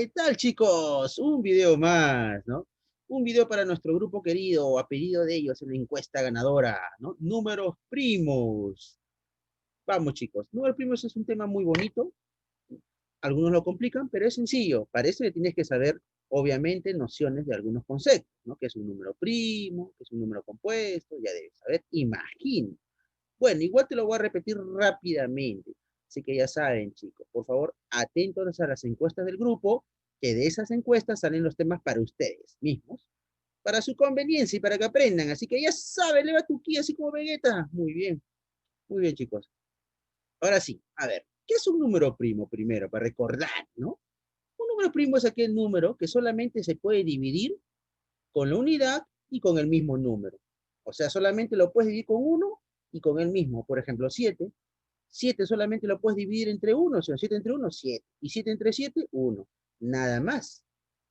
¿Qué tal, chicos? Un video más, ¿no? Un video para nuestro grupo querido, a pedido de ellos en la encuesta ganadora, ¿no? Números primos. Vamos, chicos. Números primos es un tema muy bonito. Algunos lo complican, pero es sencillo. Para eso le tienes que saber, obviamente, nociones de algunos conceptos, ¿no? Que es un número primo, que es un número compuesto, ya debes saber. Imagino. Bueno, igual te lo voy a repetir rápidamente. Así que ya saben, chicos, por favor, atentos a las encuestas del grupo, que de esas encuestas salen los temas para ustedes mismos, para su conveniencia y para que aprendan. Así que ya saben, eleva tu ki así como Vegeta. Muy bien, chicos. Ahora sí, a ver, ¿qué es un número primo primero? Para recordar, ¿no? Un número primo es aquel número que solamente se puede dividir con la unidad y con el mismo número. O sea, solamente lo puedes dividir con uno y con el mismo. Por ejemplo, 7. 7 solamente lo puedes dividir entre 1, o sea, 7 entre 1, 7. Y 7 entre 7, 1. Nada más.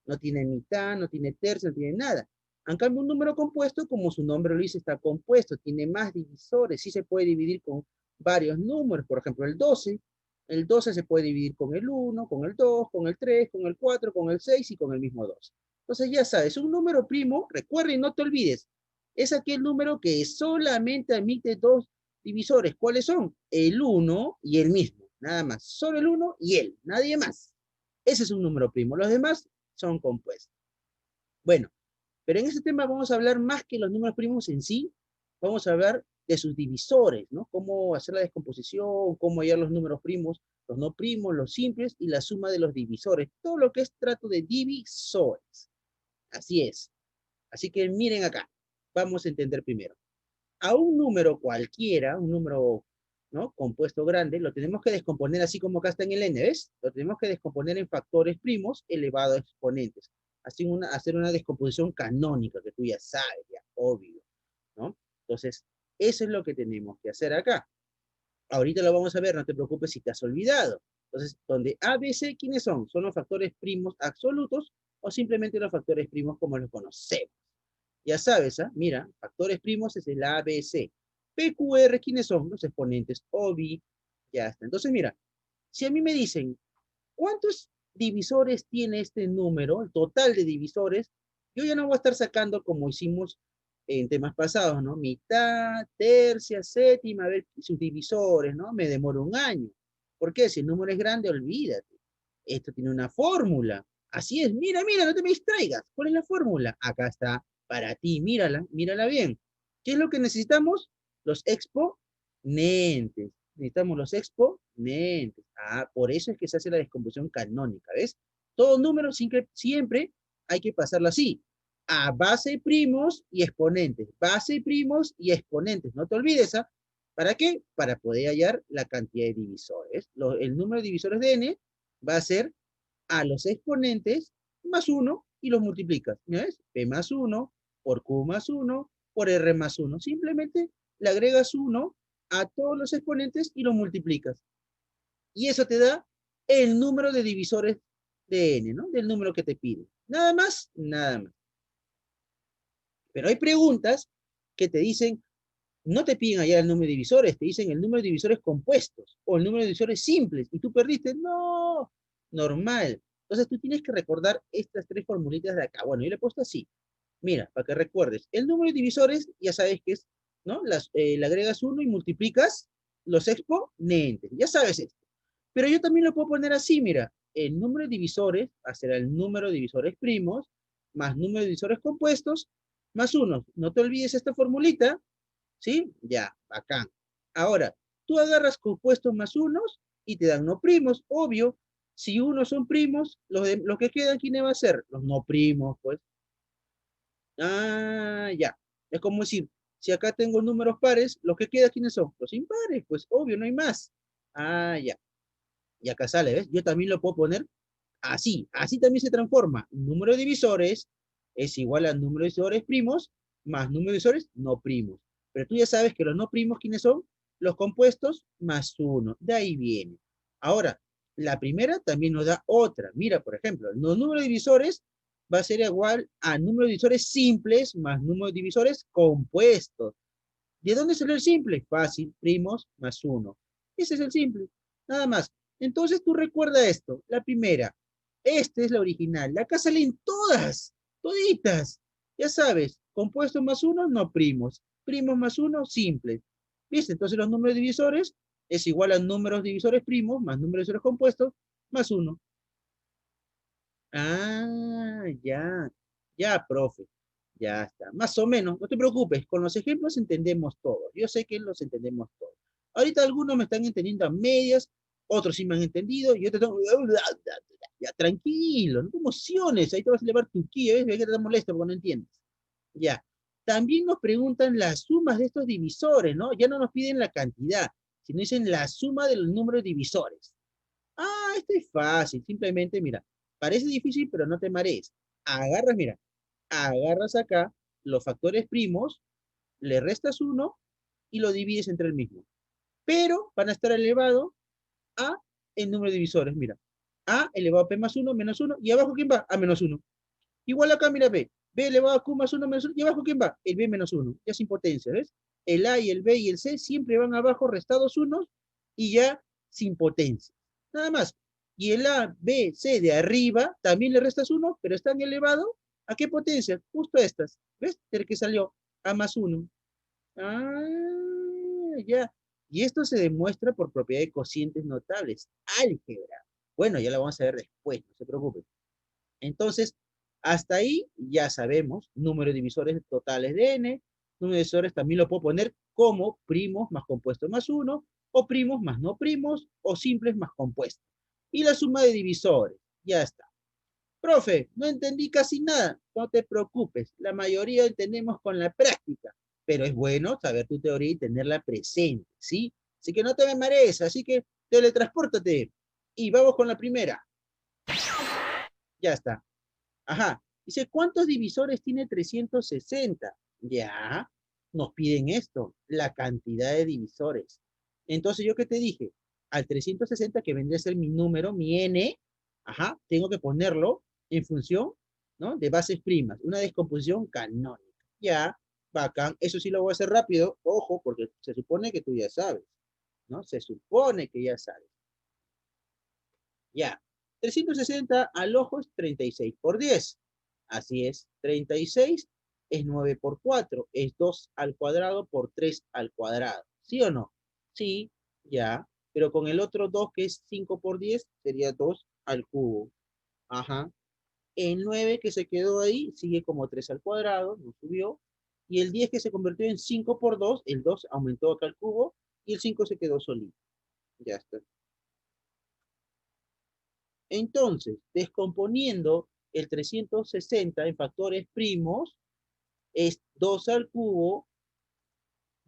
No tiene mitad, no tiene tercio, no tiene nada. En cambio, un número compuesto, como su nombre lo dice, está compuesto, tiene más divisores, sí se puede dividir con varios números. Por ejemplo, el 12. El 12 se puede dividir con el 1, con el 2, con el 3, con el 4, con el 6 y con el mismo 2. Entonces ya sabes, un número primo, recuerda y no te olvides, es aquel número que solamente admite dos divisores. ¿Cuáles son? El 1 y el mismo, nada más. Solo el 1 y él, nadie más. Ese es un número primo. Los demás son compuestos. Bueno, pero en este tema vamos a hablar más que los números primos en sí. Vamos a hablar de sus divisores, ¿no? Cómo hacer la descomposición, cómo hallar los números primos, los no primos, los simples y la suma de los divisores. Todo lo que es trato de divisores. Así es. Así que miren acá. Vamos a entender primero. A un número cualquiera, un número, ¿no?, compuesto grande, lo tenemos que descomponer así como acá está en el n, ¿ves? Lo tenemos que descomponer en factores primos elevado a exponentes. Así hacer una descomposición canónica, que tú ya sabes, ya, obvio, ¿no? Entonces, eso es lo que tenemos que hacer acá. Ahorita lo vamos a ver, no te preocupes si te has olvidado. Entonces, donde A, B, C, ¿quiénes son? ¿Son los factores primos absolutos o simplemente los factores primos como los conocemos? Ya sabes, ¿ah? Mira, factores primos es el A, B, C. P, Q, R, ¿quiénes son? Los exponentes O, B, ya está. Entonces, mira, si a mí me dicen, ¿cuántos divisores tiene este número, el total de divisores? Yo ya no voy a estar sacando como hicimos en temas pasados, ¿no? Mitad, tercia, séptima, a ver sus divisores, ¿no? Me demoro un año. ¿Por qué? Si el número es grande, olvídate. Esto tiene una fórmula. Así es, mira, mira, no te me distraigas. ¿Cuál es la fórmula? Acá está, para ti, mírala, mírala bien. ¿Qué es lo que necesitamos? Los exponentes. Necesitamos los exponentes. Ah, por eso es que se hace la descomposición canónica, ¿ves? Todo número siempre hay que pasarlo así. A base primos y exponentes. Base primos y exponentes. No te olvides, ¿ah? ¿Para qué? Para poder hallar la cantidad de divisores. El número de divisores de n va a ser a los exponentes más 1 y los multiplicas. ¿Ya ves? P más 1 por Q más 1 por R más 1. Simplemente le agregas 1 a todos los exponentes y los multiplicas. Y eso te da el número de divisores de n, ¿no? Del número que te pide. Nada más, nada más. Pero hay preguntas que te dicen, no te piden allá el número de divisores, te dicen el número de divisores compuestos o el número de divisores simples y tú perdiste. No, normal. Entonces tú tienes que recordar estas tres formulitas de acá. Bueno, yo le he puesto así. Mira, para que recuerdes. El número de divisores, ya sabes que es, ¿no? Le agregas uno y multiplicas los exponentes. Ya sabes esto. Pero yo también lo puedo poner así, mira. El número de divisores será el número de divisores primos más número de divisores compuestos más uno. No te olvides esta formulita. ¿Sí? Ya, bacán. Ahora, tú agarras compuestos más unos y te dan no primos, obvio. Si unos son primos, los que quedan, ¿quiénes va a ser? Los no primos, pues. Ah, ya. Es como decir, si acá tengo números pares, los que quedan, ¿quiénes son? Los impares, pues obvio, no hay más. Ah, ya. Y acá sale, ¿ves? Yo también lo puedo poner así. Así también se transforma. Número de divisores es igual a número de divisores primos más número de divisores no primos. Pero tú ya sabes que los no primos, ¿quiénes son? Los compuestos más uno. De ahí viene. Ahora, la primera también nos da otra. Mira, por ejemplo, los números divisores va a ser igual a número de divisores simples más número de divisores compuestos. ¿De dónde sale el simple? Fácil, primos más uno. Ese es el simple. Nada más. Entonces tú recuerda esto. La primera, Esta es la original. Acá salen todas, toditas. Ya sabes, compuestos más uno, no primos. Primos más uno, simples. ¿Viste? Entonces los números divisores es igual a números divisores primos más números divisores compuestos más uno. Ah, ya. Ya, profe. Ya está. Más o menos. No te preocupes. Con los ejemplos entendemos todo. Yo sé que los entendemos todos. Ahorita algunos me están entendiendo a medias, otros sí me han entendido, y otros tengo... Ya, tranquilo, no te emociones. Ahí te vas a elevar tu ki, ¿ves? Ve que te molesta porque no entiendes. Ya. También nos preguntan las sumas de estos divisores, ¿no? Ya no nos piden la cantidad, sino dicen la suma de los números divisores. Ah, esto es fácil. Simplemente, mira, parece difícil, pero no te marees. Agarras, mira, agarras acá los factores primos, le restas uno y lo divides entre el mismo. Pero van a estar elevados a el número de divisores. Mira, a elevado a p más 1 menos 1. ¿Y abajo quién va? A menos 1. Igual acá, mira, b. B elevado a q más 1 menos 1. ¿Y abajo quién va? El b menos 1. Ya sin potencia, ¿ves? El a y el b y el c siempre van abajo restados unos y ya sin potencia. Nada más. Y el a, b, c de arriba también le restas 1, pero están elevados. ¿A qué potencia? Justo a estas. ¿Ves? El que salió a más 1. Ah, ya. Y esto se demuestra por propiedad de cocientes notables. Álgebra. Bueno, ya la vamos a ver después, no se preocupen. Entonces, hasta ahí ya sabemos, número de divisores totales de n, número de divisores también lo puedo poner como primos más compuestos más 1, o primos más no primos, o simples más compuestos. Y la suma de divisores, ya está. Profe, no entendí casi nada. No te preocupes, la mayoría entendemos con la práctica, pero es bueno saber tu teoría y tenerla presente, ¿sí? Así que no te me marees, así que teletranspórtate. Y vamos con la primera. Ya está. Ajá. Dice, ¿cuántos divisores tiene 360? Ya, nos piden esto, la cantidad de divisores. Entonces, ¿yo qué te dije? Al 360, que vendría a ser mi número, mi n, ajá, tengo que ponerlo en función, ¿no? De bases primas, una descomposición canónica. Ya, bacán. Eso sí lo voy a hacer rápido, ojo, porque se supone que tú ya sabes, ¿no? Se supone que ya sabes. Ya. 360 al ojo es 36 por 10. Así es. 36 es 9 por 4. Es 2 al cuadrado por 3 al cuadrado. ¿Sí o no? Sí, ya. Pero con el otro 2 que es 5 por 10 sería 2 al cubo. Ajá. El 9 que se quedó ahí sigue como 3 al cuadrado, no subió. Y el 10 que se convirtió en 5 por 2, el 2 aumentó acá al cubo y el 5 se quedó solito. Ya está. Entonces, descomponiendo el 360 en factores primos, es 2 al cubo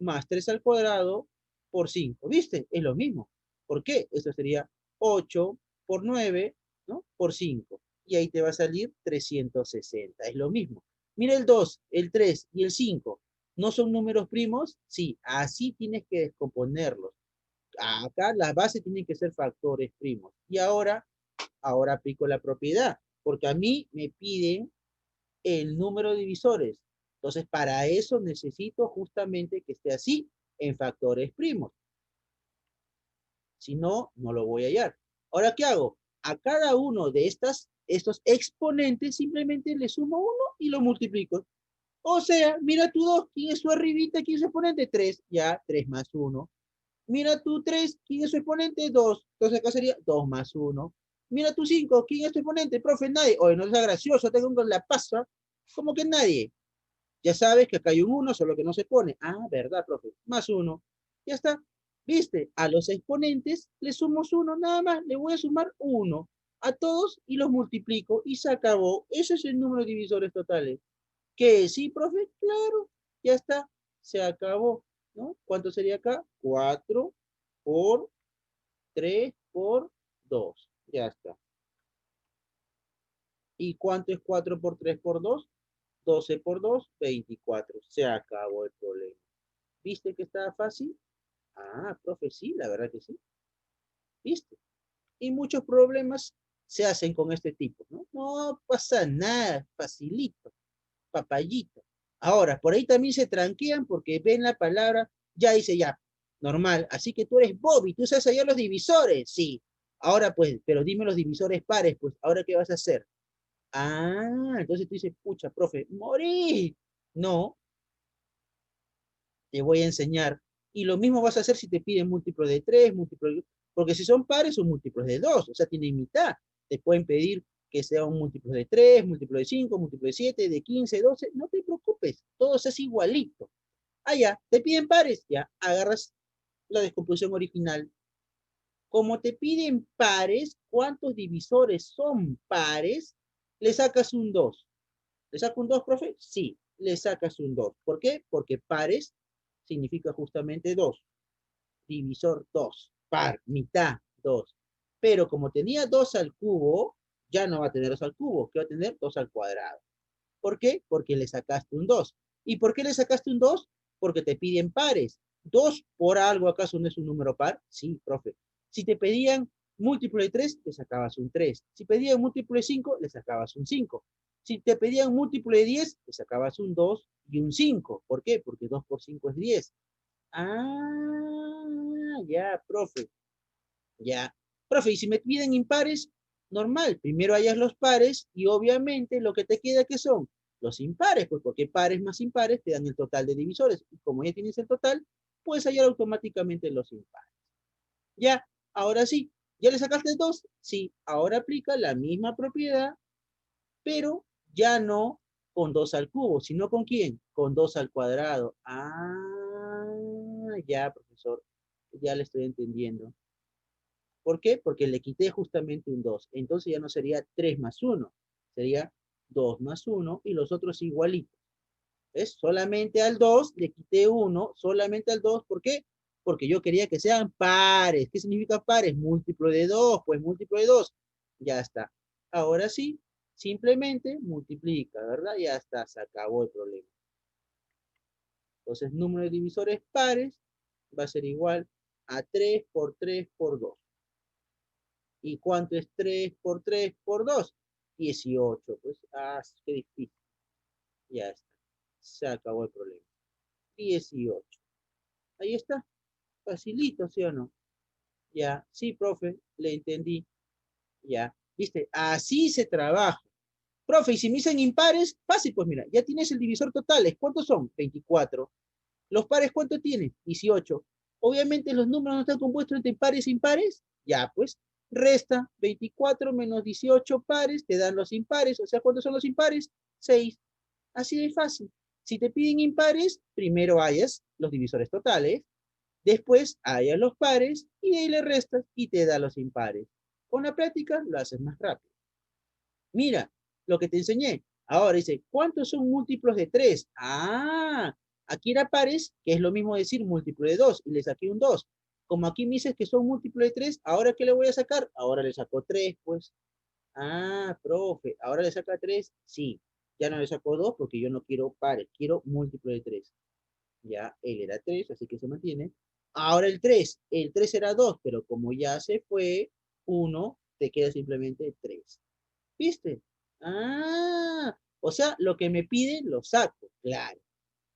más 3 al cuadrado por 5. ¿Viste? Es lo mismo. ¿Por qué? Esto sería 8 por 9, ¿no? Por 5. Y ahí te va a salir 360. Es lo mismo. Mira el 2, el 3 y el 5. ¿No son números primos? Sí, así tienes que descomponerlos. Acá las bases tienen que ser factores primos. Y ahora aplico la propiedad, porque a mí me piden el número de divisores. Entonces, para eso necesito justamente que esté así, en factores primos. Si no, no lo voy a hallar. Ahora, ¿qué hago? A cada uno de estos exponentes simplemente le sumo uno y lo multiplico. O sea, mira tu 2, ¿quién es su arribita? ¿Quién es su exponente? 3, ya, 3 más 1. Mira tu 3, ¿quién es su exponente? 2. Entonces acá sería 2 más 1. Mira tu 5, ¿quién es tu exponente? Profe, nadie. Oye, no sea gracioso, tengo con la pasa. ¿Cómo que nadie? Ya sabes que acá hay un 1, solo que no se pone. Ah, verdad, profe. Más 1. Ya está. ¿Viste? A los exponentes le sumo 1, nada más. Le voy a sumar 1 a todos y los multiplico y se acabó. Ese es el número de divisores totales. ¿Qué? ¿Sí, profe? Claro. Ya está. Se acabó. ¿No? ¿Cuánto sería acá? 4 por 3 por 2. Ya está. ¿Y cuánto es 4 por 3 por 2? 12 por 2, 24. Se acabó el problema. ¿Viste que estaba fácil? Ah, profe, sí, la verdad que sí. ¿Viste? Y muchos problemas se hacen con este tipo, ¿no? No pasa nada, facilito, papayito. Ahora, por ahí también se tranquean porque ven la palabra, ya dice ya, normal. Así que tú eres Bobby, tú sabes hallar los divisores, sí. Ahora pues, pero dime los divisores pares, pues, ¿ahora qué vas a hacer? Ah, entonces tú dices, pucha, profe, morí. No, te voy a enseñar. Y lo mismo vas a hacer si te piden múltiplos de 3, múltiplos de... Porque si son pares, son múltiplos de 2, o sea, tienen mitad. Te pueden pedir que sea un múltiplo de 3, múltiplo de 5, múltiplo de 7, de 15, 12. No te preocupes, todo es igualito. Ah, ya, te piden pares, ya, agarras la descomposición original. Como te piden pares, ¿cuántos divisores son pares? Le sacas un 2. ¿Le saco un 2, profe? Sí, le sacas un 2. ¿Por qué? Porque pares significa justamente 2. Divisor 2. Par, mitad 2. Pero como tenía 2 al cubo, ya no va a tener 2 al cubo, que va a tener 2 al cuadrado. ¿Por qué? Porque le sacaste un 2. ¿Y por qué le sacaste un 2? Porque te piden pares. 2 por algo, ¿acaso no es un número par? Sí, profe. Si te pedían múltiplo de 3, le sacabas un 3. Si pedían múltiplo de 5, le sacabas un 5. Si te pedían múltiplo de 10, le sacabas un 2 y un 5. ¿Por qué? Porque 2 por 5 es 10. Ah, ya, profe. Ya. Profe, y si me piden impares, normal, primero hallas los pares y obviamente lo que te queda que son los impares, pues porque pares más impares te dan el total de divisores. Y como ya tienes el total, puedes hallar automáticamente los impares. Ya, ahora sí, ¿ya le sacaste dos? Sí, ahora aplica la misma propiedad, pero ya no con 2 al cubo, sino con quién? Con 2 al cuadrado. Ah, ya, profesor, ya le estoy entendiendo. ¿Por qué? Porque le quité justamente un 2. Entonces ya no sería 3 más 1. Sería 2 más 1 y los otros igualitos. ¿Ves? Solamente al 2 le quité 1. Solamente al 2. ¿Por qué? Porque yo quería que sean pares. ¿Qué significa pares? Múltiplo de 2. Pues múltiplo de 2. Ya está. Ahora sí, simplemente multiplica, ¿verdad? Ya está, se acabó el problema. Entonces, número de divisores pares va a ser igual a 3 por 3 por 2. ¿Y cuánto es 3 por 3 por 2? 18. Pues, qué difícil. Ya está. Se acabó el problema. 18. Ahí está. Facilito, ¿sí o no? Ya. Sí, profe. Le entendí. Ya. ¿Viste? Así se trabaja. Profe, y si me dicen impares, fácil, pues mira, ya tienes el divisor totales. ¿Cuántos son? 24. ¿Los pares cuánto tienen? 18. Obviamente los números no están compuestos entre pares e impares. Ya, pues, resta 24 menos 18 pares, te dan los impares. O sea, ¿cuántos son los impares? 6. Así de fácil. Si te piden impares, primero hallas los divisores totales, después hallas los pares y de ahí le restas y te da los impares. Con la práctica lo haces más rápido. Mira lo que te enseñé. Ahora dice, ¿cuántos son múltiplos de 3? Aquí era pares, que es lo mismo decir múltiplo de 2, y le saqué un 2. Como aquí me dices que son múltiplos de 3, ¿ahora qué le voy a sacar? Ahora le saco 3, pues. Profe, ¿ahora le saca 3? Sí. Ya no le saco 2 porque yo no quiero pares, quiero múltiplo de 3. Ya, él era 3, así que se mantiene. Ahora el 3 era 2, pero como ya se fue 1, te queda simplemente 3. ¿Viste? O sea, lo que me piden lo saco, claro.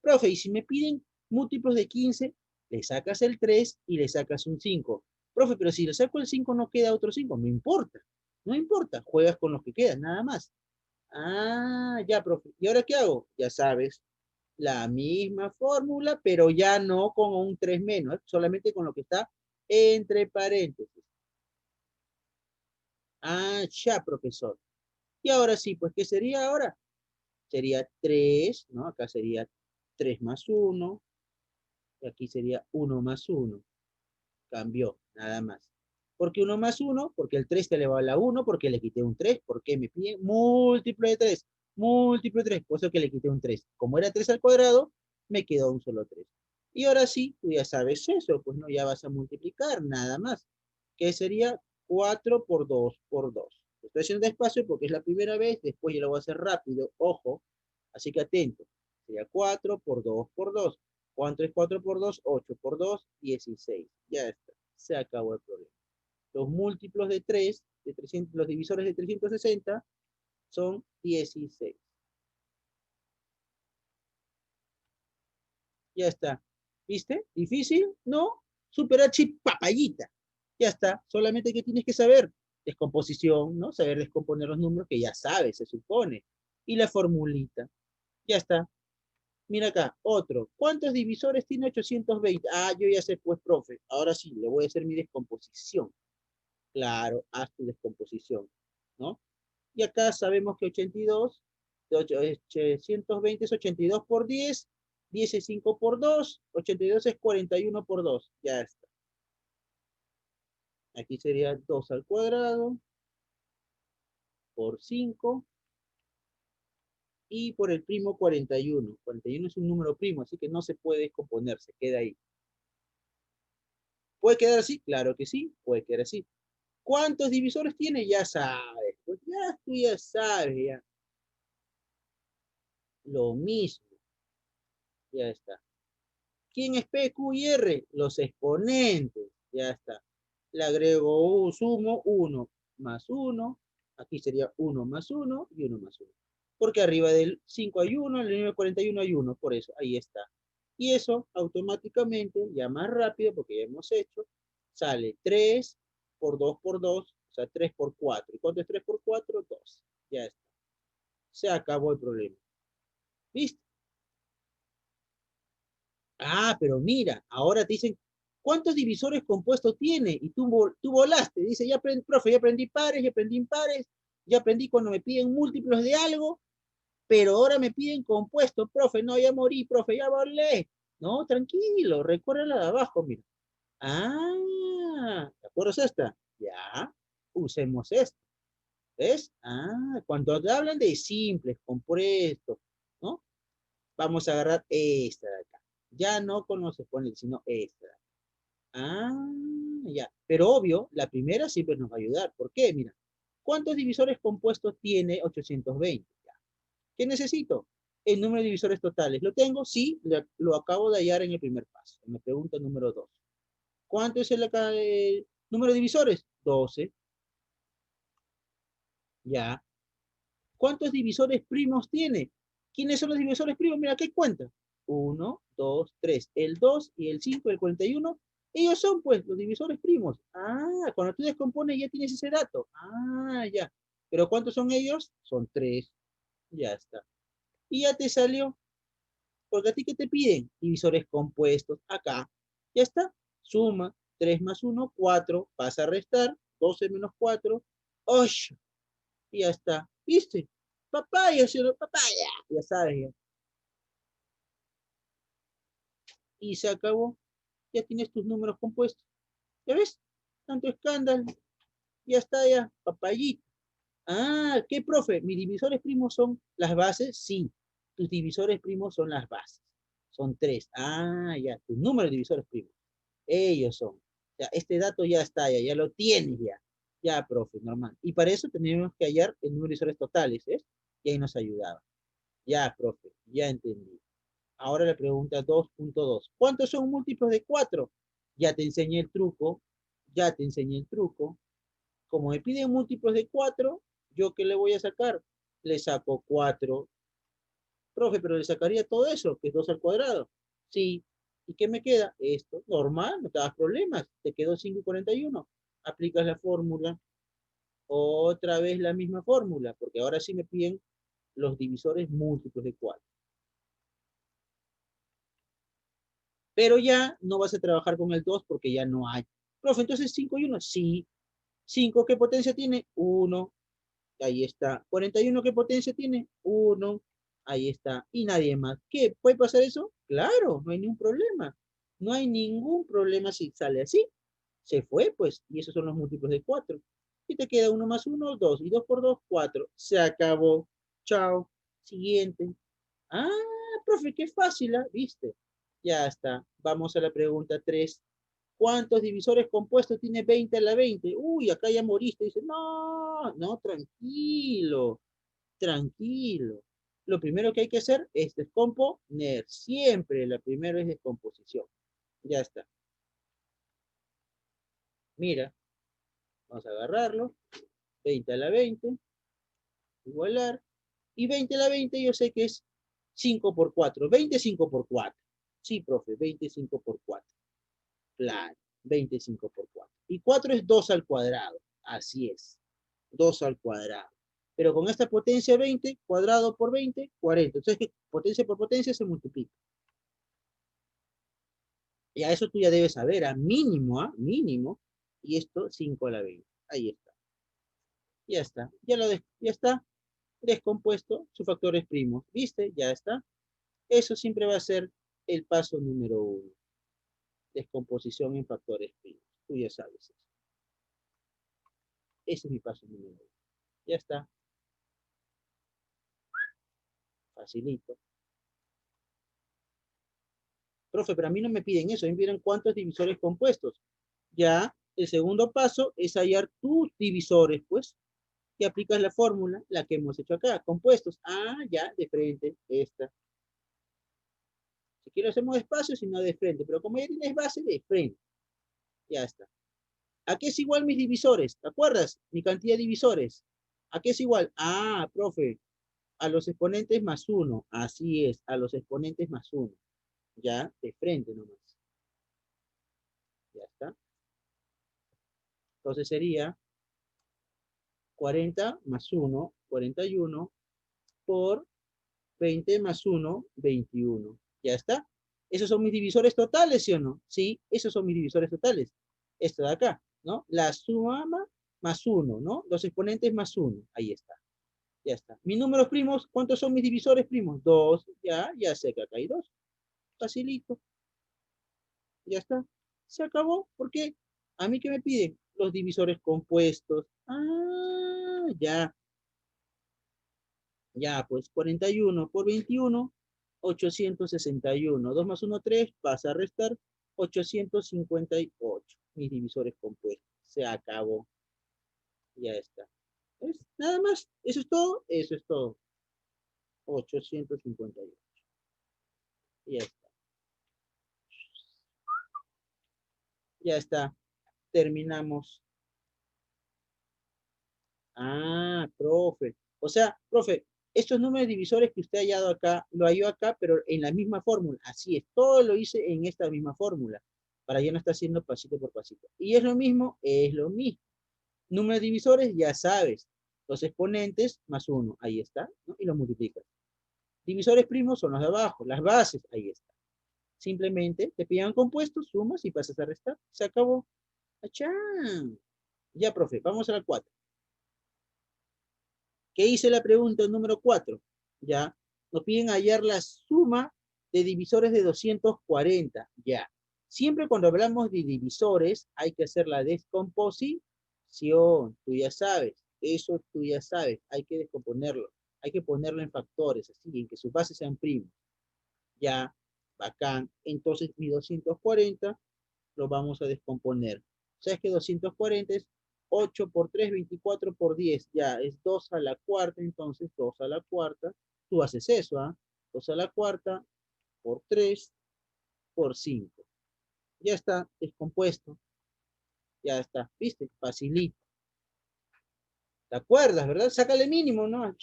Profe, y si me piden múltiplos de 15, le sacas el 3 y le sacas un 5. Profe, pero si le saco el 5 no queda otro 5. No importa, no importa, juegas con los que quedan, nada más. Ya, profe. ¿Y ahora qué hago? Ya sabes, la misma fórmula, pero ya no con un 3 menos, solamente con lo que está entre paréntesis. Ya, profesor. Y ahora sí, pues, ¿qué sería ahora? Sería 3, ¿no? Acá sería 3 más 1, y aquí sería 1 más 1. Cambió, nada más. ¿Por qué 1 más 1? Porque el 3 te elevado a la 1, porque le quité un 3, porque me pide múltiplo de 3, múltiplo de 3, por eso que le quité un 3. Como era 3 al cuadrado, me quedó un solo 3. Y ahora sí, tú ya sabes eso, pues no, ya vas a multiplicar, nada más. Que sería 4 por 2 por 2. Estoy haciendo despacio porque es la primera vez, después yo lo voy a hacer rápido, ojo, así que atento. Sería 4 por 2 por 2. ¿Cuánto es 4 por 2? 8 por 2, 16. Ya está, se acabó el problema. Los múltiplos de 3, de 300, los divisores de 360 son 16. Ya está. ¿Viste? ¿Difícil? No. Super H papayita. Ya está, solamente que tienes que saber descomposición, ¿no? Saber descomponer los números que ya sabes, se supone. Y la formulita, ya está. Mira acá, otro. ¿Cuántos divisores tiene 820? Ah, yo ya sé, pues, profe. Ahora sí, le voy a hacer mi descomposición. Claro, haz tu descomposición, ¿no? Y acá sabemos que 82, 820 es 82 por 10, 10 es 5 por 2, 82 es 41 por 2. Ya está. Aquí sería 2 al cuadrado por 5 y por el primo 41. 41 es un número primo, así que no se puede descomponer, se queda ahí. ¿Puede quedar así? Claro que sí, puede quedar así. ¿Cuántos divisores tiene? Ya sabes. Pues ya tú ya sabes, ya. Lo mismo. Ya está. ¿Quién es P, Q y R? Los exponentes. Ya está. Le agrego sumo 1 más 1. Aquí sería 1 más 1 y 1 más 1. Porque arriba del 5 hay 1, en el nivel 41 hay 1. Por eso, ahí está. Y eso automáticamente, ya más rápido, porque ya hemos hecho, sale 3 por 2, o sea, 3 por 4. ¿Y cuánto es 3 por 4? 2. Ya está. Se acabó el problema. ¿Viste? Ah, pero mira, ahora te dicen, ¿cuántos divisores compuestos tiene? Y tú volaste. Dice, ya aprendí, profe, ya aprendí pares, ya aprendí impares, ya aprendí cuando me piden múltiplos de algo, pero ahora me piden compuestos, profe, no, ya morí, profe, ya volé. No, tranquilo, recuerda la de abajo, mira. Ah, ¿te acuerdas esta? Ya, usemos esta. ¿Ves? Ah, cuando te hablan de simples, compuestos, ¿no? Vamos a agarrar esta de acá. Ya no con los exponentes, sino esta. Ah, ya. Pero obvio, la primera siempre nos va a ayudar. ¿Por qué? Mira, ¿cuántos divisores compuestos tiene 820? Ya. ¿Qué necesito? El número de divisores totales. ¿Lo tengo? Sí, lo acabo de hallar en el primer paso. Me pregunta número 2. ¿Cuánto es el número de divisores? 12. Ya. ¿Cuántos divisores primos tiene? ¿Quiénes son los divisores primos? Mira, ¿qué cuenta? 1, 2, 3. El 2 y el 5 y el 41. Ellos son, pues, los divisores primos. Ah, cuando tú descompones ya tienes ese dato. Ah, ya. ¿Pero cuántos son ellos? Son 3. Ya está. Y ya te salió. Porque a ti, ¿qué te piden? Divisores compuestos. Acá. Ya está. Suma. 3 más 1, 4. Pasa a restar. 12 menos 4. 8. Y ya está. ¿Viste? Papaya, señor, papaya. Ya sabes, ya. Y se acabó. Ya tienes tus números compuestos. ¿Ya ves? Tanto escándalo. Ya está, ya. Papayita. Ah, ¿qué, profe? ¿Mis divisores primos son las bases? Sí. Tus divisores primos son las bases. Son 3. Ah, ya. Tus números de divisores primos. Ellos son. Ya, este dato ya está, ya lo tienes ya. Ya, profe, normal. Y para eso tenemos que hallar el número de divisores totales, ¿ves? Y ahí nos ayudaba. Ya, profe, ya entendí. Ahora la pregunta 2.2. ¿Cuántos son múltiplos de 4? Ya te enseñé el truco. Ya te enseñé el truco. Como me piden múltiplos de 4, ¿yo qué le voy a sacar? Le saco 4. Profe, pero le sacaría todo eso, que es 2 al cuadrado. Sí. ¿Y qué me queda? Esto. Normal, no te das problemas. Te quedó 5 y 41. Aplicas la fórmula. Otra vez la misma fórmula, porque ahora sí me piden los divisores múltiplos de 4. Pero ya no vas a trabajar con el 2 porque ya no hay. Profe, entonces 5 y 1, sí. 5, ¿qué potencia tiene? 1. Ahí está. 41, ¿qué potencia tiene? 1. Ahí está. Y nadie más. ¿Qué? ¿Puede pasar eso? Claro, no hay ningún problema. No hay ningún problema si sale así. Se fue, pues. Y esos son los múltiplos de 4. Y te queda 1 más 1, 2. Y 2 por 2, 4. Se acabó. Chao. Siguiente. Ah, profe, qué fácil, ¿ah? ¿Viste? Ya está. Vamos a la pregunta 3. ¿Cuántos divisores compuestos tiene 20 a la 20? Uy, acá ya moriste. Dice, no, no, tranquilo, tranquilo. Lo primero que hay que hacer es descomponer. Siempre la primera es descomposición. Ya está. Mira, vamos a agarrarlo. 20 a la 20, igualar. Y 20 a la 20 yo sé que es 5 por 4. 25 por 4. Sí, profe, 25 por 4. Claro. 25 por 4. Y 4 es 2 al cuadrado. Así es. 2 al cuadrado. Pero con esta potencia 20, cuadrado por 20, 40. Entonces, potencia por potencia se multiplica. Y a eso tú ya debes saber, a mínimo, mínimo. Y esto 5 a la 20. Ahí está. Ya está. Ya está descompuesto sus factores primos. ¿Viste? Ya está. Eso siempre va a ser el paso número 1. Descomposición en factores primos. Tú ya sabes eso. Ese es mi paso número 1. Ya está. Facilito. Profe, pero a mí no me piden eso, me piden cuántos divisores compuestos. Ya, el segundo paso es hallar tus divisores, pues, y aplicas la fórmula, la que hemos hecho acá, compuestos. Ah, ya, de frente, esta. Si quiero hacemos despacio, si no de frente, pero como ya tienes base, de frente. Ya está. ¿A qué es igual mis divisores? ¿Te acuerdas? Mi cantidad de divisores. ¿A qué es igual? Ah, profe, a los exponentes más 1. Así es, a los exponentes más 1. Ya, de frente nomás. Ya está. Entonces sería 40 más 1, 41, por 20 más 1, 21. Ya está. ¿Esos son mis divisores totales, sí o no? Sí, esos son mis divisores totales. Esto de acá, ¿no? La suma más 1, ¿no? Los exponentes más 1. Ahí está. Ya está. Mis números primos, ¿cuántos son mis divisores primos? 2. Ya sé que acá hay 2. Facilito. Ya está. Se acabó. ¿Por qué? ¿A mí qué me piden? Los divisores compuestos. Ah, ya. Ya, pues 41 por 21, 861. 2 más 1, 3. Pasa a restar 858. Mis divisores compuestos. Se acabó. Ya está. ¿Ves? Nada más. ¿Eso es todo? Eso es todo. 858. Ya está. Ya está. Terminamos. Ah, profe. O sea, profe, estos números divisores que usted ha hallado acá, lo halló acá, pero en la misma fórmula. Así es, todo lo hice en esta misma fórmula, para ya no estar haciendo pasito por pasito. Y es lo mismo, es lo mismo. Números divisores, ya sabes, los exponentes más 1, ahí está, ¿no? Y los multiplicas. Divisores primos son los de abajo, las bases, ahí está. Simplemente te piden compuestos, sumas y pasas a restar. Se acabó. ¡Achán! Ya, profe, vamos a la 4. ¿Qué hice la pregunta número 4? Ya, nos piden hallar la suma de divisores de 240. Ya, siempre cuando hablamos de divisores hay que hacer la descomposición. Tú ya sabes, eso tú ya sabes, hay que descomponerlo. Hay que ponerlo en factores, así, en que sus bases sean primos. Ya, bacán. Entonces, mi 240 lo vamos a descomponer. ¿Sabes que 240 es 8 por 3, 24 por 10? Ya, es 2 a la cuarta, entonces 2 a la cuarta. Tú haces eso, ¿ah? 2 a la cuarta por 3 por 5. Ya está descompuesto. Ya está, ¿viste? Facilito. ¿Te acuerdas, verdad? Sácale mínimo, ¿no?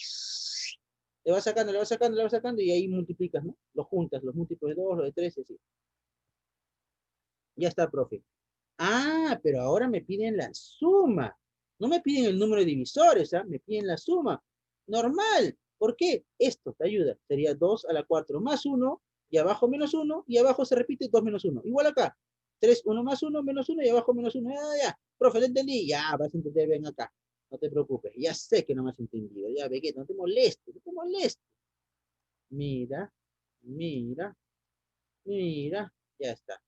Le vas sacando, le vas sacando, le vas sacando y ahí multiplicas, ¿no? Los juntas, los múltiplos de 2, los de 3, así. Ya está, profe. Ah, pero ahora me piden la suma. No me piden el número de divisores, ¿ah? Me piden la suma. Normal. ¿Por qué? Esto te ayuda. Sería 2 a la 4 más 1, y abajo menos 1, y abajo se repite 2 menos 1. Igual acá. 3, 1 más 1, menos 1, y abajo menos 1. Ya. Profe, ¿te entendí? Ya, vas a entender, ven acá. No te preocupes. Ya sé que no me has entendido. Ya, Vegeta, no te molestes, no te molestes. Mira, mira, mira. Ya está.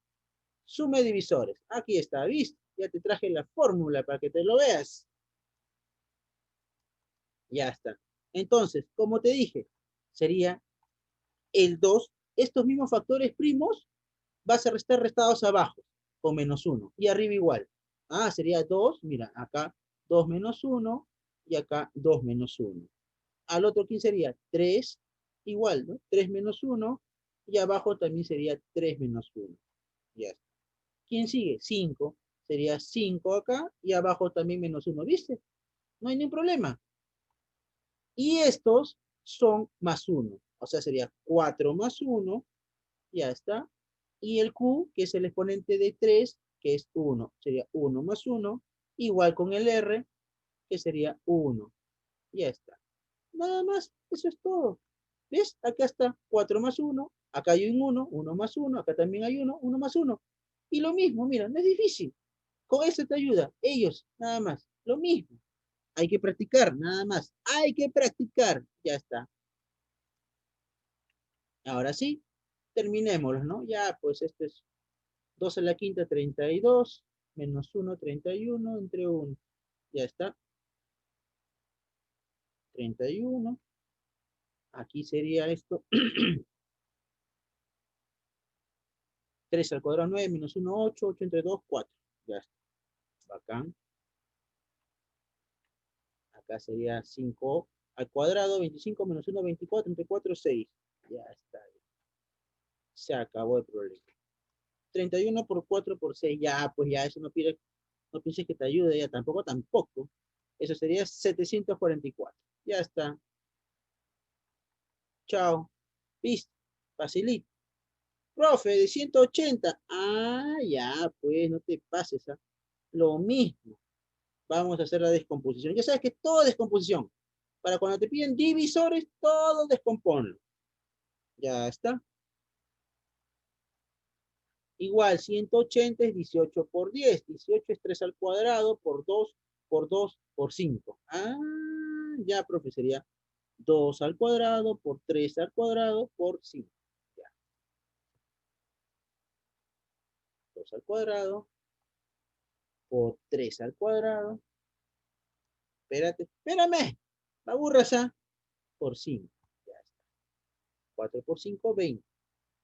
Suma de divisores. Aquí está, ¿viste? Ya te traje la fórmula para que te lo veas. Ya está. Entonces, como te dije, sería el 2. Estos mismos factores primos vas a restar restados abajo con menos 1. Y arriba igual. Ah, sería 2. Mira, acá 2 menos 1 y acá 2 menos 1. Al otro, ¿quién sería? 3 igual, ¿no? 3 menos 1 y abajo también sería 3 menos 1. Ya está. ¿Quién sigue? 5. Sería 5 acá y abajo también menos 1. ¿Viste? No hay ningún problema. Y estos son más 1. O sea, sería 4 más 1. Ya está. Y el Q, que es el exponente de 3, que es 1. Sería 1 más 1, igual con el R, que sería 1. Ya está. Nada más, eso es todo. ¿Ves? Acá está 4 más 1, acá hay un 1, 1 más 1, acá también hay 1, 1 más 1. Y lo mismo, mira, no es difícil. Con eso te ayuda. Ellos, nada más. Lo mismo. Hay que practicar, nada más. Hay que practicar. Ya está. Ahora sí, terminémoslo, ¿no? Ya, pues esto es 2 a la quinta, 32, menos 1, 31, entre 1. Ya está. 31. Aquí sería esto. 3 al cuadrado, 9, menos 1, 8, 8 entre 2, 4. Ya está. Bacán. Acá sería 5 al cuadrado, 25 menos 1, 24, entre 4, 6. Ya está. Se acabó el problema. 31 por 4 por 6. Ya, pues ya, eso no pide, no pienses que te ayude, ya tampoco, tampoco. Eso sería 744. Ya está. Chao. Listo. Facilito. Profe, de 180. Ah, ya, pues no te pases. ¿Ah? Lo mismo. Vamos a hacer la descomposición. Ya sabes que todo es descomposición. Para cuando te piden divisores, todo descomponlo. Ya está. Igual, 180 es 18 por 10. 18 es 3 al cuadrado por 2 por 2 por 5. Ah, ya, profe, sería 2 al cuadrado por 3 al cuadrado por 5. Ya. 2 al cuadrado por 3 al cuadrado. Espérate, espérame. Me aburras, ¿ah? Por 5. Ya está. 4 por 5, 20.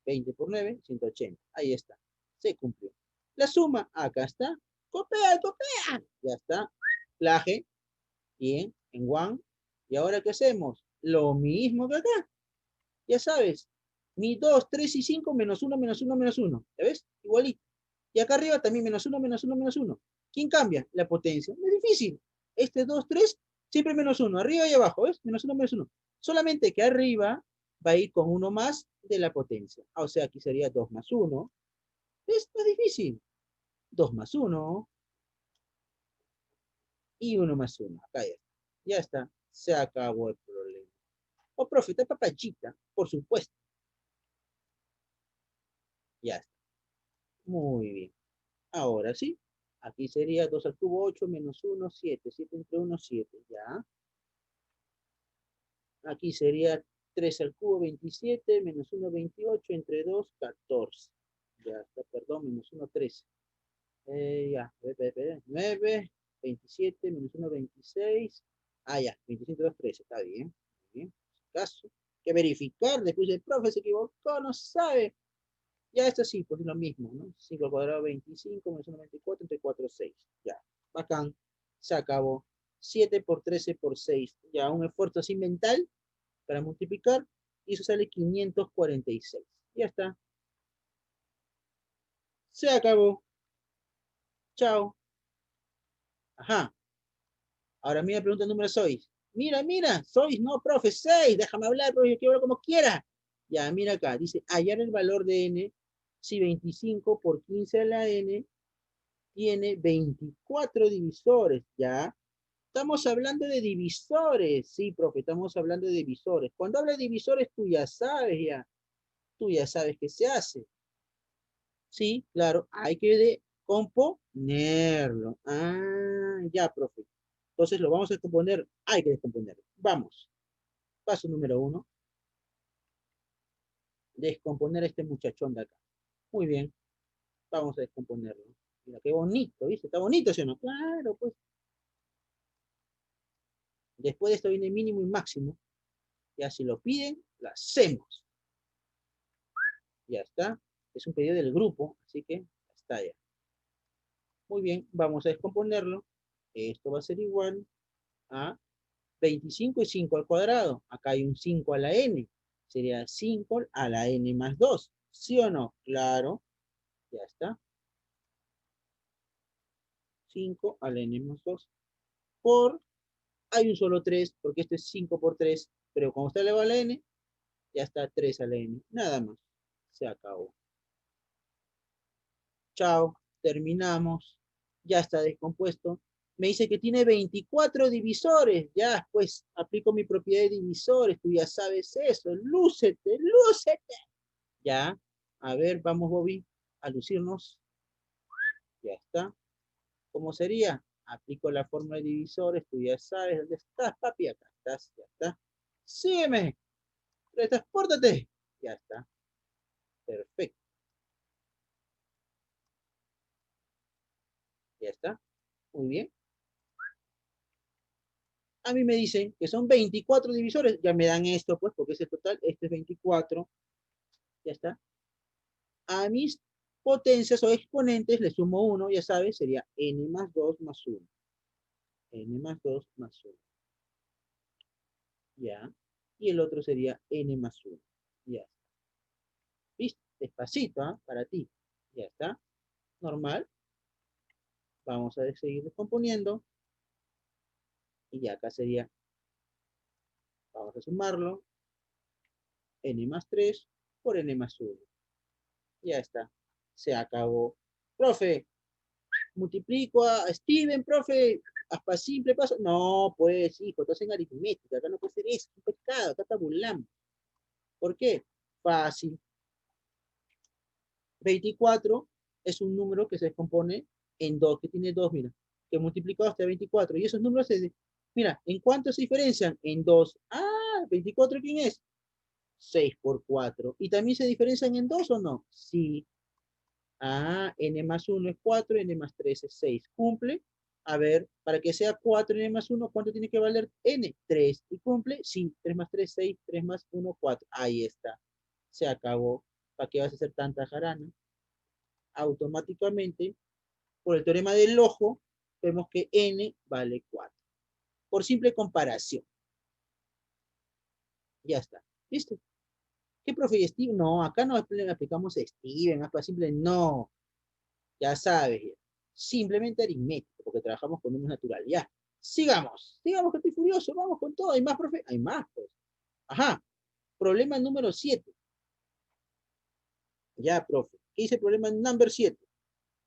20 por 9, 180. Ahí está. Se cumplió. La suma, acá está. Copia, copia. Ya está. Plaje. Bien. En one. ¿Y ahora qué hacemos? Lo mismo que acá. Ya sabes. Mi 2, 3 y 5 menos 1, menos 1, menos 1. ¿Ya ves? Igualito. Y acá arriba también menos 1, menos 1, menos 1. ¿Quién cambia? La potencia. No es difícil. Este 2, 3, siempre menos 1. Arriba y abajo, ¿ves? Menos 1, menos 1. Solamente que arriba va a ir con 1 más de la potencia. O sea, aquí sería 2 más 1. ¿Ves? No es difícil. 2 más 1 y 1 más 1. Acá ya está. Ya está. Se acabó el problema. Oh, profe, está papachita. Por supuesto. Ya está. Muy bien. Ahora sí. Aquí sería 2 al cubo 8 menos 1, 7. 7 entre 1, 7. Ya. Aquí sería 3 al cubo 27 menos 1, 28 entre 2, 14. Ya está, perdón, menos 1, 13. Ya, 9, 27 menos 1, 26. Ah, ya, 27, 2, 13. Está bien. Muy bien. Caso. Hay que verificar. Después el profe se equivocó, no sabe. Ya esto sí, pues es lo mismo, ¿no? 5 al cuadrado 25 menos 1, 24 entre 4, 6. Ya, bacán. Se acabó. 7 por 13 por 6. Ya, un esfuerzo así mental para multiplicar y eso sale 546. Ya está. Se acabó. Chao. Ajá. Ahora mira, pregunta número 6. Mira, mira, sois, no, profe, 6. Déjame hablar, profe, yo quiero hablar como quiera. Ya, mira acá. Dice, hallar el valor de n si 25 por 15 a la n tiene 24 divisores. Ya. Estamos hablando de divisores. Sí, profe, estamos hablando de divisores. Cuando habla de divisores, tú ya sabes, ya. Tú ya sabes qué se hace. Sí, claro, hay que descomponerlo. Ah, ya, profe. Entonces lo vamos a descomponer. Hay que descomponerlo. Vamos. Paso número 1. Descomponer a este muchachón de acá. Muy bien. Vamos a descomponerlo. Mira, qué bonito, ¿viste? Está bonito, ¿sí o no? Claro, pues. Después de esto viene mínimo y máximo. Ya si lo piden, lo hacemos. Ya está. Es un pedido del grupo, así que está ya. Muy bien, vamos a descomponerlo. Esto va a ser igual a 25 y 5 al cuadrado. Acá hay un 5 a la n. Sería 5 a la n más 2. ¿Sí o no? Claro. Ya está. 5 a la n más 2. Por, hay un solo 3, porque esto es 5 por 3. Pero como está elevado a la n, ya está 3 a la n. Nada más. Se acabó. Chao. terminamos, ya está descompuesto. Me dice que tiene 24 divisores, ya pues aplico mi propiedad de divisores, tú ya sabes eso, lúcete, lúcete. Ya, a ver, vamos Bobby, a lucirnos, ya está. ¿Cómo sería? Aplico la fórmula de divisores, tú ya sabes dónde estás, papi, acá estás, ya está. Sígueme, transpórtate, ya está, perfecto, ya está, muy bien. A mí me dicen que son 24 divisores, ya me dan esto, pues, porque es el total, este es 24, ya está. A mis potencias o exponentes le sumo 1, ya sabes, sería n más 2 más 1. N más 2 más 1, ya. Y el otro sería n más 1, ya. ¿Viste? Despacito, ¿eh? Para ti, ya está. Normal. Vamos a seguir descomponiendo. Y ya acá sería, vamos a sumarlo, n más 3 por n más 1. Ya está. Se acabó. Profe, multiplico a Steven, profe, hasta simple paso. No, pues, hijo, estás en aritmética, acá no puede ser eso, es un pecado, acá está burlando. ¿Por qué? Fácil. 24 es un número que se descompone en 2, que tiene 2, mira, que multiplicado hasta 24. Y esos números, mira, ¿en cuánto se diferencian? En 2. Ah, 24, ¿quién es? 6 por 4. ¿Y también se diferencian en 2 o no? Sí. Ah, n más 1 es 4, n más 3 es 6. ¿Cumple? A ver, para que sea 4 n más 1, ¿cuánto tiene que valer n? 3. ¿Y cumple? Sí, 3 más 3, 6, 3 más 1, 4. Ahí está. Se acabó. ¿Para qué vas a hacer tanta jarana? Automáticamente, por el teorema del ojo, vemos que n vale 4. Por simple comparación. Ya está. ¿Viste? ¿Qué profe Steven? No, acá no aplicamos Steven, para simple no. Ya sabes, simplemente aritmético, porque trabajamos con números naturales. Ya, sigamos que estoy furioso, vamos con todo. ¿Hay más, profe? Hay más, pues. Ajá, problema número 7. Ya, profe. ¿Qué dice el problema number 7?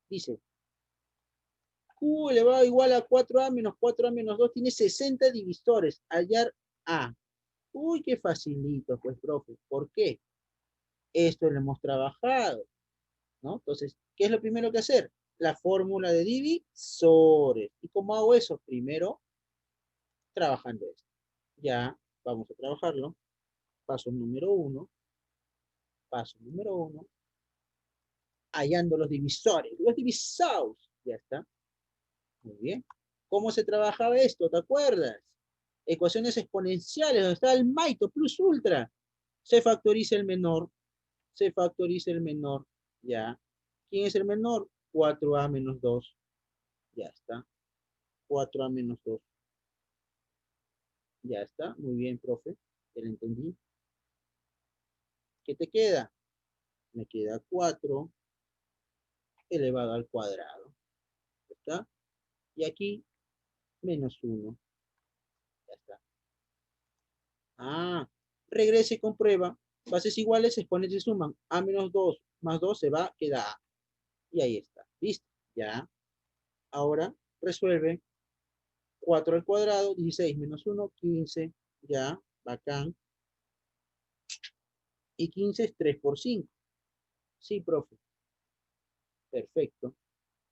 Dice, Q elevado igual a 4A menos 4A menos 2 tiene 60 divisores. Hallar A. Uy, qué facilito, pues, profe. ¿Por qué? Esto lo hemos trabajado, ¿no? Entonces, ¿qué es lo primero que hacer? La fórmula de divisores. ¿Y cómo hago eso? Primero, trabajando esto. Ya, vamos a trabajarlo. Paso número 1. Paso número 1. Hallando los divisores. Los divisados. Ya está. Muy bien. ¿Cómo se trabajaba esto? ¿Te acuerdas? Ecuaciones exponenciales, donde está el maito plus ultra. Se factoriza el menor. Se factoriza el menor. Ya. ¿Quién es el menor? 4A menos 2. Ya está. 4A menos 2. Ya está. Muy bien, profe. Ya lo entendí. ¿Qué te queda? Me queda 4 elevado al cuadrado. ¿Está? Y aquí, menos 1. Ya está. Ah, regrese y comprueba. Bases iguales, exponentes se suman. A menos 2 más 2 se va, queda A. Y ahí está. ¿Listo? Ya. Ahora resuelve. 4 al cuadrado, 16 menos 1, 15. Ya, bacán. Y 15 es 3 por 5. Sí, profe. Perfecto.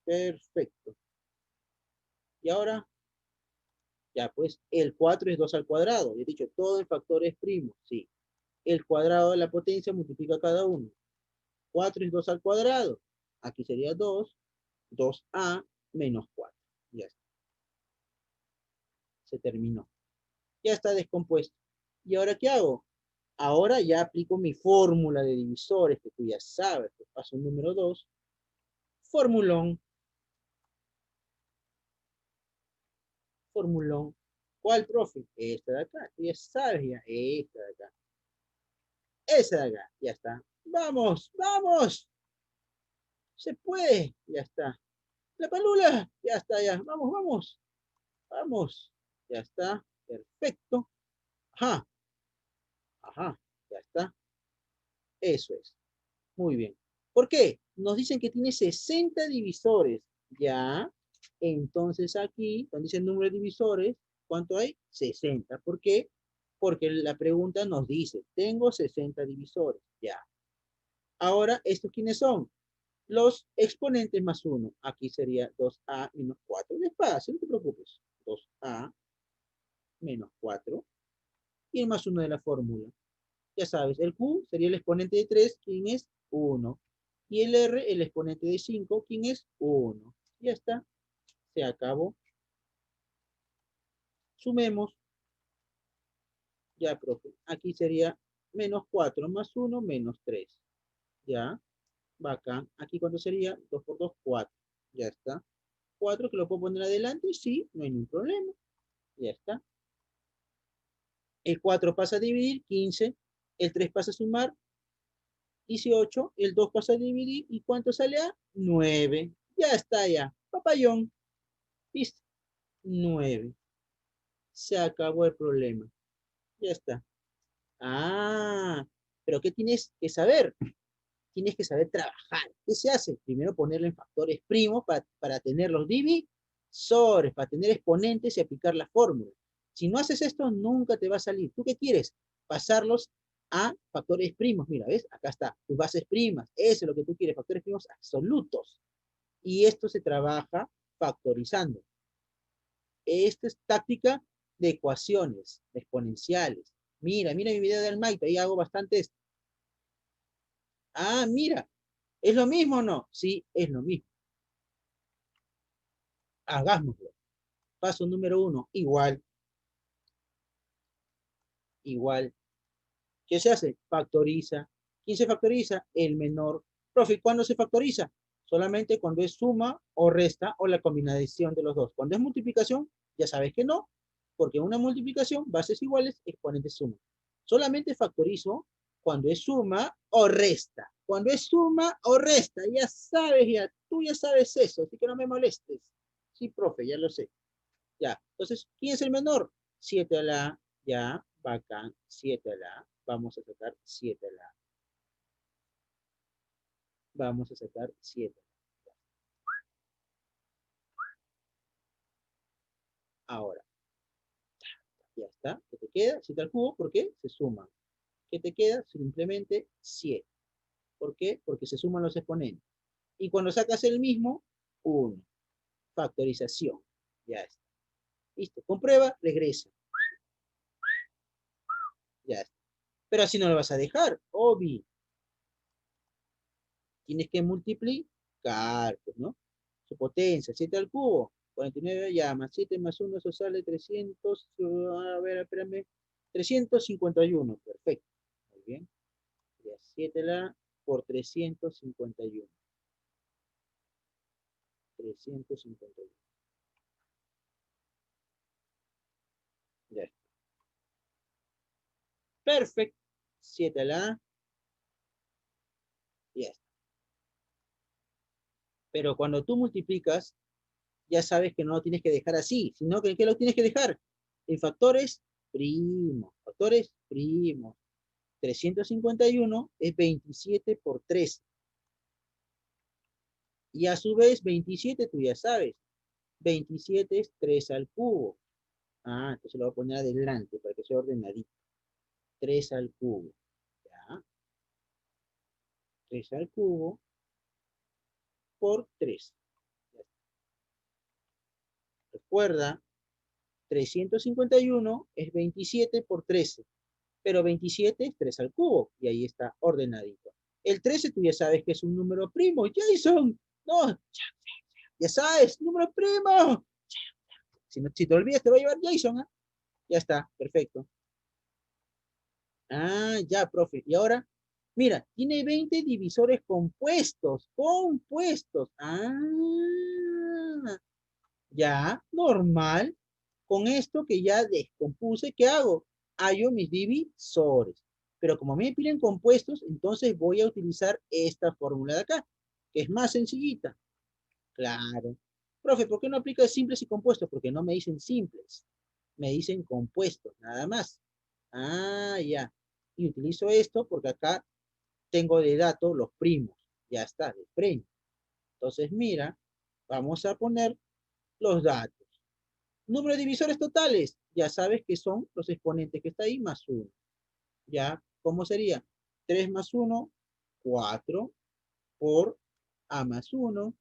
Perfecto. Y ahora, ya pues, el 4 es 2 al cuadrado. He dicho, todo en factores primos. Sí. El cuadrado de la potencia multiplica cada uno. 4 es 2 al cuadrado. Aquí sería 2. 2A menos 4. Ya está. Se terminó. Ya está descompuesto. ¿Y ahora qué hago? Ahora ya aplico mi fórmula de divisores, que tú ya sabes. Que paso número 2. Formulón. Formulón. ¿Cuál, profe? Esta de acá. Tú ya sabes ya. Esta de acá. Esa de acá. Ya está. Vamos, vamos. Se puede. Ya está. La palula. Ya está, ya. Vamos, vamos. Vamos. Ya está. Perfecto. Ajá. Ajá. Ya está. Eso es. Muy bien. ¿Por qué? nos dicen que tiene 60 divisores. Ya, entonces aquí, donde dice el número de divisores, ¿cuánto hay? 60. ¿Por qué? Porque la pregunta nos dice, tengo 60 divisores. Ya. Ahora, ¿estos quiénes son? Los exponentes más 1. Aquí sería 2a menos 4. Despacio, no te preocupes. 2a menos 4. Y el más 1 de la fórmula. Ya sabes, el q sería el exponente de 3, ¿quién es? 1. Y el r, el exponente de 5, ¿quién es? 1. Ya está. Se acabó. Sumemos. Ya, profe. Aquí sería menos 4 más 1 menos 3. Ya. Bacán. Aquí cuánto sería? 2 por 2, 4. Ya está. 4 que lo puedo poner adelante. Sí, no hay ningún problema. Ya está. El 4 pasa a dividir, 15. El 3 pasa a sumar, 18. El 2 pasa a dividir. ¿Y cuánto sale a? 9. Ya está ya. Papayón. ¿Listo? 9. Se acabó el problema. Ya está. Ah, pero ¿qué tienes que saber? Tienes que saber trabajar. ¿Qué se hace? Primero ponerlo en factores primos para tener los divisores, para tener exponentes y aplicar la fórmula. Si no haces esto, nunca te va a salir. ¿Tú qué quieres? Pasarlos a factores primos. Mira, ¿ves? Acá está, tus bases primas. Eso es lo que tú quieres, factores primos absolutos. Y esto se trabaja factorizando. Esta es táctica de ecuaciones exponenciales. Mira, mira mi video de Almaito, ahí hago bastantes. Ah, mira, ¿es lo mismo o no? Sí, es lo mismo. Hagámoslo. Paso número 1, igual, igual. ¿Qué se hace? Factoriza. ¿Quién se factoriza? El menor. Profe, ¿cuándo se factoriza? Solamente cuando es suma o resta o la combinación de los dos. Cuando es multiplicación, ya sabes que no, porque una multiplicación, bases iguales, exponentes suma. Solamente factorizo cuando es suma o resta. Cuando es suma o resta, ya sabes, ya, tú ya sabes eso, así que no me molestes. Sí, profe, ya lo sé. Ya, entonces, ¿quién es el menor? 7 a la A, ya, bacán, 7 a la A. Vamos a sacar 7 a la A. Vamos a sacar 7. Ahora, ya está. ¿Qué te queda? 7 al cubo, ¿por qué? Se suman. ¿Qué te queda? Simplemente 7. ¿Por qué? Porque se suman los exponentes. Y cuando sacas el mismo, 1. Factorización. Ya está. Listo. Comprueba, regresa. Ya está. Pero así no lo vas a dejar, obvio. Tienes que multiplicar, pues, ¿no? Su potencia, 7 al cubo, 49 ya, más 7 más 1, eso sale 300, a ver, espérame, 351, perfecto, muy bien, ya 7 la por 351, 351, ya está, perfecto, 7 la, ya está, pero cuando tú multiplicas, ya sabes que no lo tienes que dejar así, sino que ¿qué lo tienes que dejar? En factores primos. 351 es 27 por 3. Y a su vez, 27, tú ya sabes, 27 es 3 al cubo. Ah, entonces lo voy a poner adelante para que sea ordenadito. 3 al cubo. Ya. 3 al cubo por 3. Recuerda, 351 es 27 por 13. Pero 27 es 3 al cubo. Y ahí está ordenadito. El 13 tú ya sabes que es un número primo. Jason, no, ya sabes, número primo. Si te olvidas, te va a llevar Jason. ¿Eh? Ya está, perfecto. Ah, ya, profe. Y ahora, mira, tiene 20 divisores compuestos. Compuestos. Ah, ya, normal. Con esto que ya descompuse, ¿qué hago? Hallo mis divisores. Pero como me piden compuestos, entonces voy a utilizar esta fórmula de acá, que es más sencillita. Claro. Profe, ¿por qué no aplica simples y compuestos? Porque no me dicen simples, me dicen compuestos, nada más. Ah, ya. Y utilizo esto porque acá tengo de dato los primos. Ya está, de frente. Entonces, mira, vamos a poner los datos. Número de divisores totales, ya sabes que son los exponentes que está ahí más 1. ¿Ya? ¿Cómo sería? 3 más 1, 4 por A más 1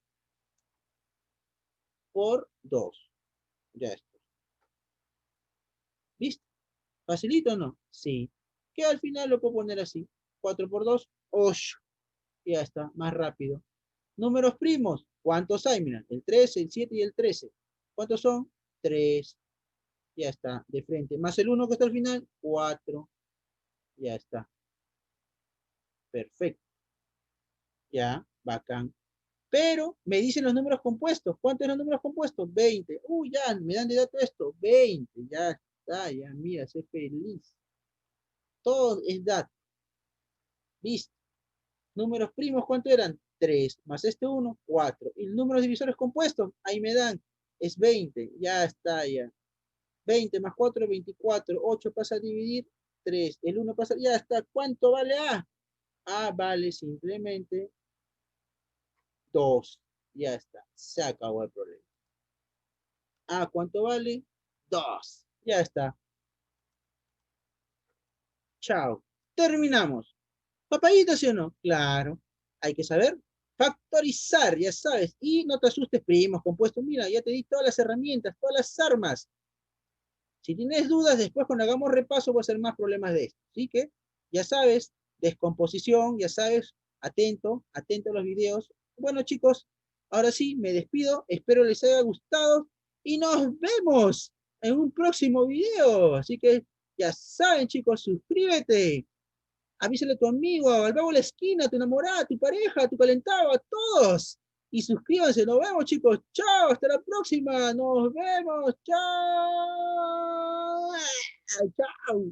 por 2. Ya está. ¿Listo? ¿Facilito o no? Sí. Que al final lo puedo poner así. 4 por 2, 8. Ya está, más rápido. Números primos, ¿cuántos hay? Mira, el 13, el 7 y el 13. ¿Cuántos son? 3. Ya está, de frente. Más el 1 que está al final, 4. Ya está. Perfecto. Ya, bacán. Pero me dicen los números compuestos. ¿Cuántos son los números compuestos? 20. Uy, ya, me dan de dato esto. 20. Ya está, ya, mira, sé feliz. Todo es dato. Listo. Números primos, ¿cuánto eran? 3. Más este 1, 4. Y números divisores compuestos, ahí me dan. Es 20. Ya está, ya. 20 más 4, 24. 8 pasa a dividir 3. El 1 pasa, ya está. ¿Cuánto vale A? A vale simplemente 2. Ya está. Se acabó el problema. A, ¿cuánto vale? 2. Ya está. Chao. Terminamos. Papayita, ¿sí o no? Claro. Hay que saber factorizar, ya sabes. Y no te asustes, primos, compuestos. Mira, ya te di todas las herramientas, todas las armas. Si tienes dudas, después cuando hagamos repaso voy a hacer más problemas de esto. Así que, ya sabes, descomposición, ya sabes, atento, atento a los videos. Bueno, chicos, ahora sí, me despido. Espero les haya gustado y nos vemos en un próximo video. Así que, ya saben, chicos, suscríbete. Avísale a tu amigo, al vago de la esquina, a tu enamorada, a tu pareja, a tu calentado, a todos. Y suscríbanse, nos vemos chicos, chao, hasta la próxima, nos vemos, chao, chao.